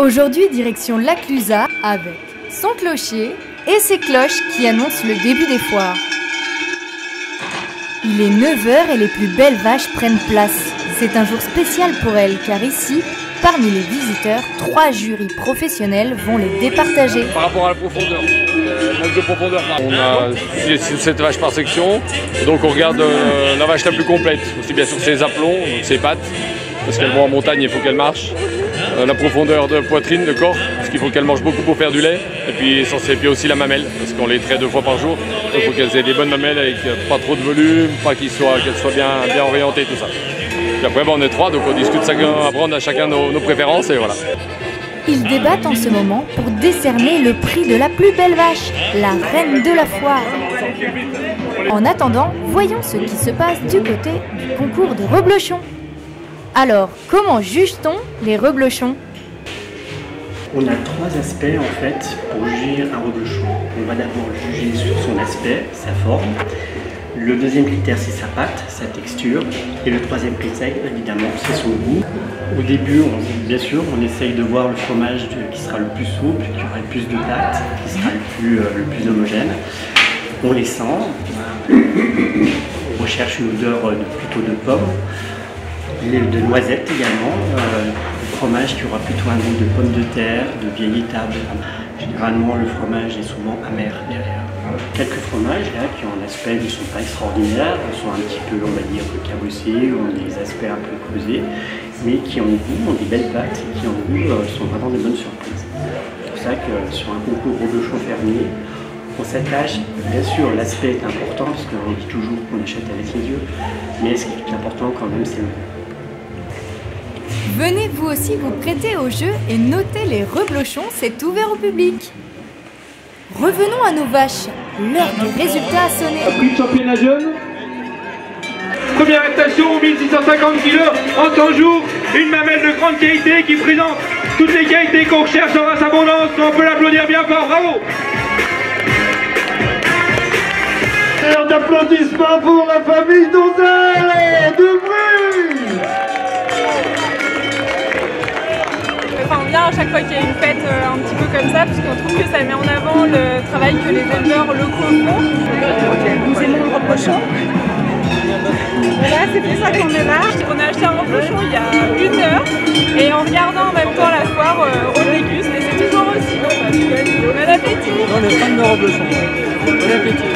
Aujourd'hui, direction La Clusaz avec son clocher et ses cloches qui annoncent le début des foires. Il est 9h et les plus belles vaches prennent place. C'est un jour spécial pour elles car ici, parmi les visiteurs, 3 jurys professionnels vont les départager. Par rapport à la profondeur, manque de profondeur. On a 7 vaches par section, donc on regarde la vache la plus complète. Aussi bien sûr ses aplombs, donc ses pattes, parce qu'elles vont en montagne, il faut qu'elles marchent. La profondeur de poitrine, de corps, parce qu'il faut qu'elles mangent beaucoup pour faire du lait. Et puis aussi la mamelle, parce qu'on les traite 2 fois par jour. Donc il faut qu'elles aient des bonnes mamelles avec pas trop de volume, pas qu'elles soient bien orientées, tout ça. Puis après on est 3, donc on discute après on a chacun nos préférences et voilà. Ils débattent en ce moment pour décerner le prix de la plus belle vache, la reine de la foire. En attendant, voyons ce qui se passe du côté du concours de reblochons. Alors, comment juge-t-on les reblochons? On a 3 aspects en fait pour juger un reblochon. On va d'abord le juger sur son aspect, sa forme. Le deuxième critère, c'est sa pâte, sa texture. Et le troisième critère, évidemment, c'est son goût. Au début, bien sûr, on essaye de voir le fromage qui sera le plus souple, qui aura le plus de pâte, qui sera le plus homogène. On les sent. On recherche une odeur plutôt de pomme. De noisettes également, le fromage qui aura plutôt un goût de pommes de terre, de vieilles étables. Généralement, le fromage est souvent amer derrière. Quelques fromages là, qui ont un aspect ne sont pas extraordinaires, sont un petit peu, on va dire, cabossés, ont des aspects un peu creusés, mais qui ont des belles pâtes et qui en goût sont vraiment de bonnes surprises. C'est pour ça que sur un concours reblochon fermier, on s'attache, bien sûr, l'aspect est important, parce qu'on dit toujours qu'on achète avec les yeux, mais ce qui est important quand même, c'est le goût. Venez vous aussi vous prêter au jeu et notez les reblochons, c'est ouvert au public. Revenons à nos vaches, l'heure des résultats a sonné. Prix de championnat jeune. Première station, 1650 kg en 100 jours, une mamelle de grande qualité qui présente toutes les qualités qu'on recherche dans race abondance. On peut l'applaudir bien fort, bravo. Heure d'applaudissements pour la famille Donzel de Bruges. Enfin, on vient à chaque fois qu'il y a une fête un petit peu comme ça, parce qu'on trouve que ça met en avant le travail que les éleveurs locaux font. Nous aimons le reblochon. Voilà, c'est pour ça qu'on est là. On a acheté un reblochon il y a 1 heure, et en regardant en même temps la foire, on déguste, et c'est toujours aussi bon. Bon appétit. On est fan de reblochon. Bon appétit.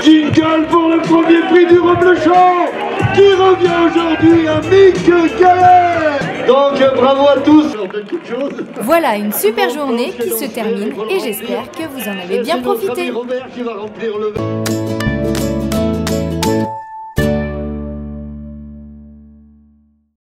Jingle pour le premier prix du reblochon, qui revient aujourd'hui à Mick Gallet. Donc bravo à tous. Voilà une super journée qui se termine et j'espère que vous en avez bien profité. Robert qui va remplir le...